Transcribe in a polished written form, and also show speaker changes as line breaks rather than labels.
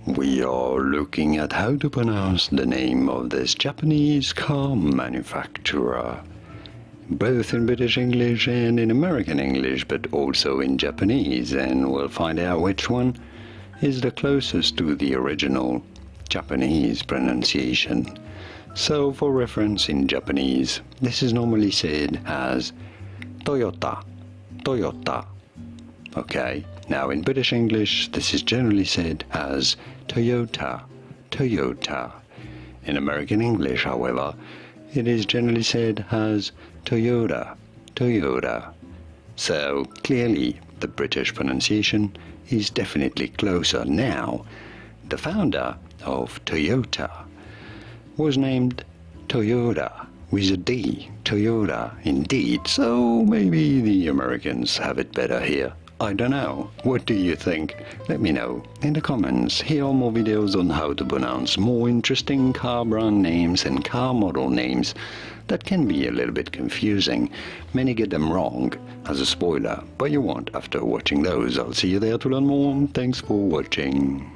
we are looking at how to pronounce the name of this Japanese car manufacturer, both in British English and in American English, but also in Japanese, and we'll find out which one is the closest to the original Japanese pronunciation. So for reference, in Japanese, this is normally said as Toyota, Toyota. Okay, now in British English, this is generally said as Toyota, Toyota. In American English, however, it is generally said as Toyota, Toyota. So clearly, the British pronunciation is definitely closer. Now, the founder of Toyota was named Toyota with a D, Toyota indeed, so maybe the Americans have it better here. I don't know. What do you think? Let me know in the comments. Here are more videos on how to pronounce more interesting car brand names and car model names that can be a little bit confusing. Many get them wrong as a spoiler, but you won't after watching those. I'll see you there to learn more. Thanks for watching.